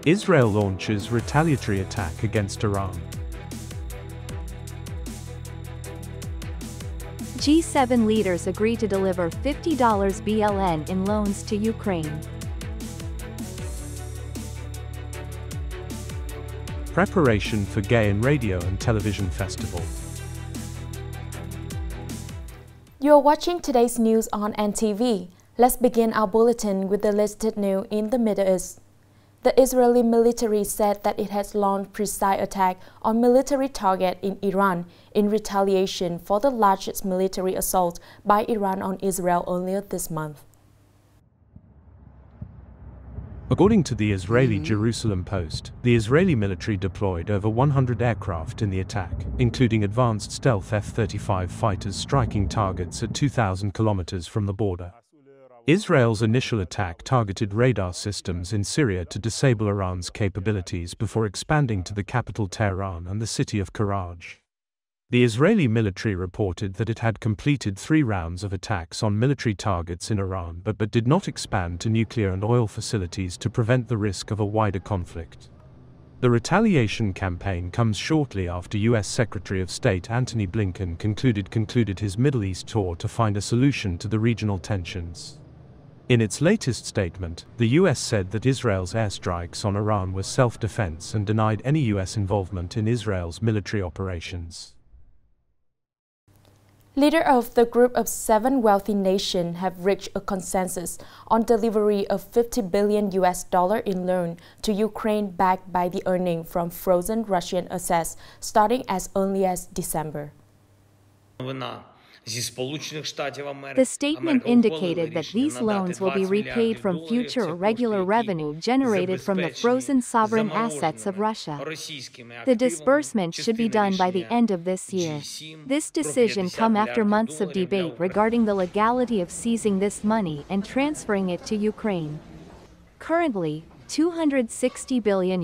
Israel launches retaliatory attack against Iran. G7 leaders agree to deliver $50 BLN in loans to Ukraine. Preparation for Gay and Radio and Television Festival. You are watching today's news on NTV. Let's begin our bulletin with the latest news in the Middle East. The Israeli military said that it has launched precise attack on military target in Iran in retaliation for the largest military assault by Iran on Israel earlier this month. According to the Israeli Jerusalem Post, the Israeli military deployed over 100 aircraft in the attack, including advanced stealth F-35 fighters striking targets at 2,000 kilometers from the border. Israel's initial attack targeted radar systems in Syria to disable Iran's capabilities before expanding to the capital Tehran and the city of Karaj. The Israeli military reported that it had completed 3 rounds of attacks on military targets in Iran but did not expand to nuclear and oil facilities to prevent the risk of a wider conflict. The retaliation campaign comes shortly after U.S. Secretary of State Antony Blinken concluded his Middle East tour to find a solution to the regional tensions. In its latest statement, the U.S. said that Israel's airstrikes on Iran were self-defense and denied any U.S. involvement in Israel's military operations. Leaders of the group of 7 wealthy nations have reached a consensus on delivery of $50 billion in loan to Ukraine backed by the earnings from frozen Russian assets starting as early as December. The statement indicated that these loans will be repaid from future irregular revenue generated from the frozen sovereign assets of Russia. The disbursement should be done by the end of this year. This decision comes after months of debate regarding the legality of seizing this money and transferring it to Ukraine. Currently, $260 billion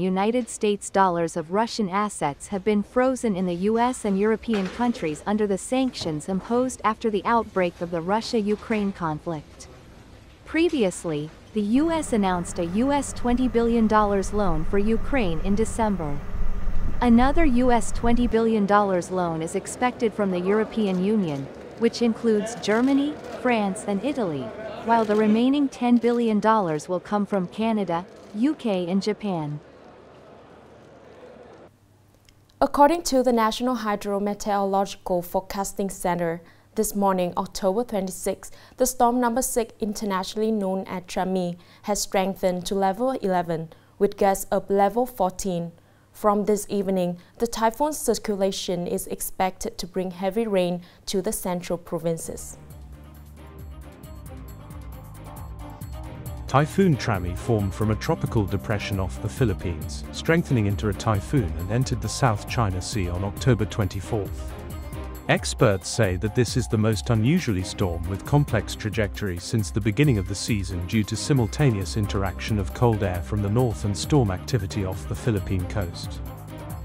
of Russian assets have been frozen in the US and European countries under the sanctions imposed after the outbreak of the Russia-Ukraine conflict. Previously, the US announced a US $20 billion loan for Ukraine in December. Another US $20 billion loan is expected from the European Union, which includes Germany, France, and Italy, while the remaining $10 billion will come from Canada, UK, and Japan. According to the National Hydrometeorological Forecasting Center, this morning, October 26, the storm number 6, internationally known as Trami, has strengthened to level 11, with gusts of level 14. From this evening, the typhoon circulation is expected to bring heavy rain to the central provinces. Typhoon Trami formed from a tropical depression off the Philippines, strengthening into a typhoon and entered the South China Sea on October 24. Experts say that this is the most unusually storm with complex trajectory since the beginning of the season due to simultaneous interaction of cold air from the north and storm activity off the Philippine coast.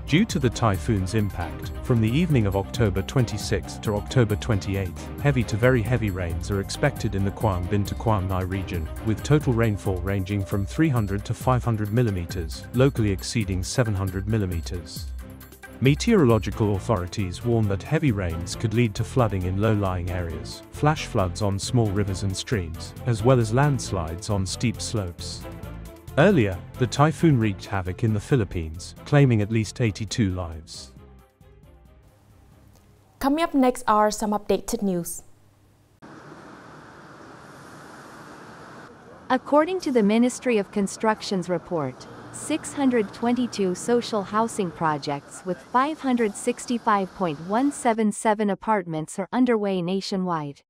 Due to the typhoon's impact, from the evening of October 26 to October 28, heavy to very heavy rains are expected in the Quang Binh to Quang Ngai region, with total rainfall ranging from 300 to 500 millimeters, locally exceeding 700 millimeters. Meteorological authorities warn that heavy rains could lead to flooding in low-lying areas, flash floods on small rivers and streams, as well as landslides on steep slopes. Earlier, the typhoon wreaked havoc in the Philippines, claiming at least 82 lives. Coming up next are some updated news. According to the Ministry of Construction's report, 622 social housing projects with 565.177 apartments are underway nationwide.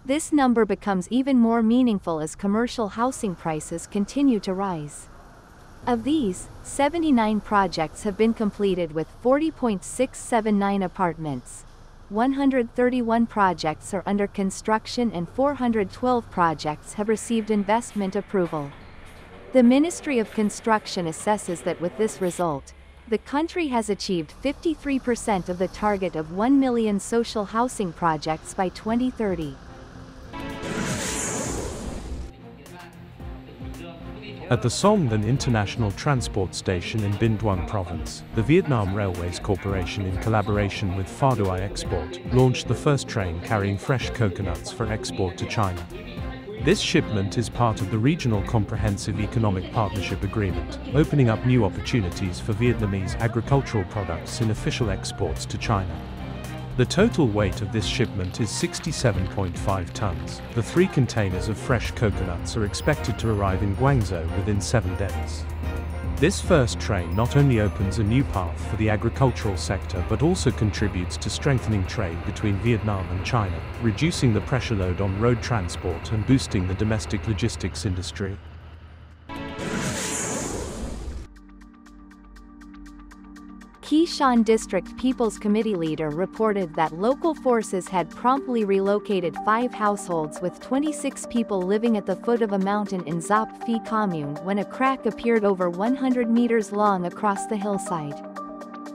This number becomes even more meaningful as commercial housing prices continue to rise. Of these, 79 projects have been completed with 40.679 apartments. 131 projects are under construction and 412 projects have received investment approval. The Ministry of Construction assesses that with this result, the country has achieved 53% of the target of 1 million social housing projects by 2030. At the Song Then International Transport Station in Binh Duong Province, the Vietnam Railways Corporation, in collaboration with Pha Doi Export, launched the first train carrying fresh coconuts for export to China. This shipment is part of the Regional Comprehensive Economic Partnership Agreement, opening up new opportunities for Vietnamese agricultural products in official exports to China. The total weight of this shipment is 67.5 tons. The 3 containers of fresh coconuts are expected to arrive in Guangzhou within 7 days. This first train not only opens a new path for the agricultural sector but also contributes to strengthening trade between Vietnam and China, reducing the pressure load on road transport and boosting the domestic logistics industry. Khe Sanh District People's Committee leader reported that local forces had promptly relocated 5 households with 26 people living at the foot of a mountain in Giáp Phi commune when a crack appeared over 100 meters long across the hillside.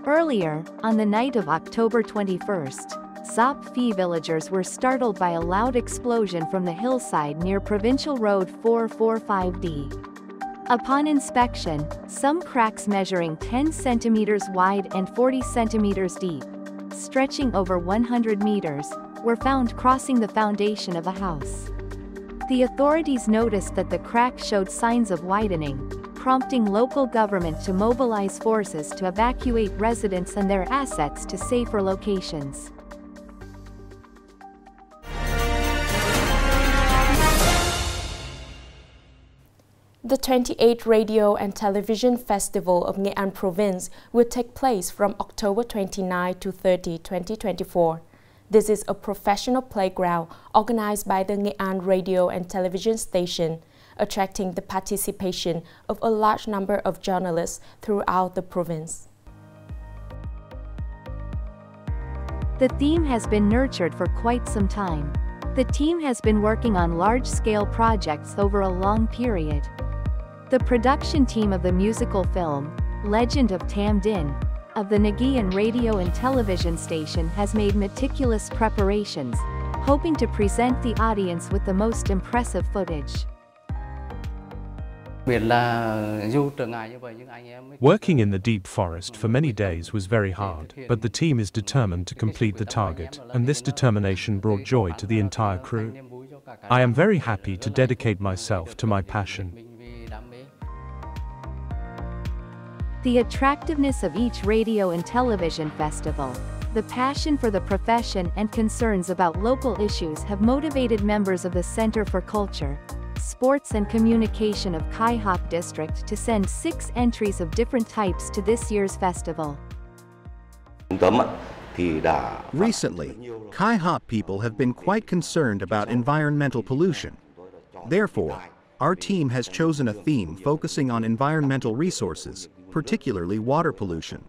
Earlier, on the night of October 21st, Giáp Phi villagers were startled by a loud explosion from the hillside near Provincial Road 445D. Upon inspection, some cracks measuring 10 centimeters wide and 40 centimeters deep, stretching over 100 meters, were found crossing the foundation of a house. The authorities noticed that the crack showed signs of widening, prompting local government to mobilize forces to evacuate residents and their assets to safer locations. The 28th Radio and Television Festival of Nghệ An Province will take place from October 29 to 30, 2024. This is a professional playground organized by the Nghệ An Radio and Television Station, attracting the participation of a large number of journalists throughout the province. The theme has been nurtured for quite some time. The team has been working on large-scale projects over a long period. The production team of the musical film, Legend of Tam Dinh, of the Nghệ An Radio and Television Station has made meticulous preparations, hoping to present the audience with the most impressive footage. Working in the deep forest for many days was very hard, but the team is determined to complete the target, and this determination brought joy to the entire crew. I am very happy to dedicate myself to my passion. The attractiveness of each radio and television festival, the passion for the profession and concerns about local issues have motivated members of the Center for Culture, Sports and Communication of Khai Hop District to send 6 entries of different types to this year's festival. Recently, Khai Hop people have been quite concerned about environmental pollution. Therefore, our team has chosen a theme focusing on environmental resources, particularly water pollution.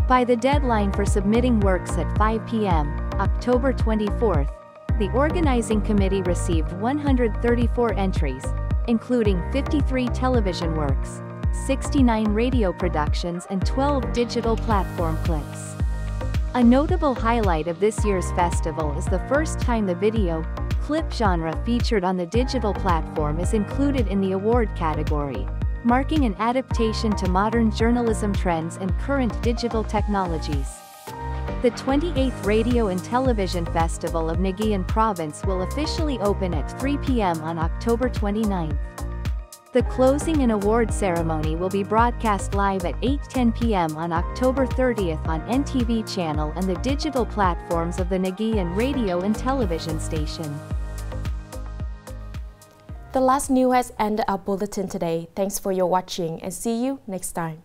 By the deadline for submitting works at 5 p.m., October 24th, the organizing committee received 134 entries, including 53 television works, 69 radio productions and 12 digital platform clips. A notable highlight of this year's festival is the first time the video, clip genre featured on the digital platform is included in the award category, marking an adaptation to modern journalism trends and current digital technologies. The 28th Radio and Television Festival of Nghệ An Province will officially open at 3 p.m. on October 29th. The closing and award ceremony will be broadcast live at 8:10 p.m. on October 30th on NTV channel and the digital platforms of the Nghệ An Radio and Television Station. The last news has ended our bulletin today. Thanks for your watching and see you next time.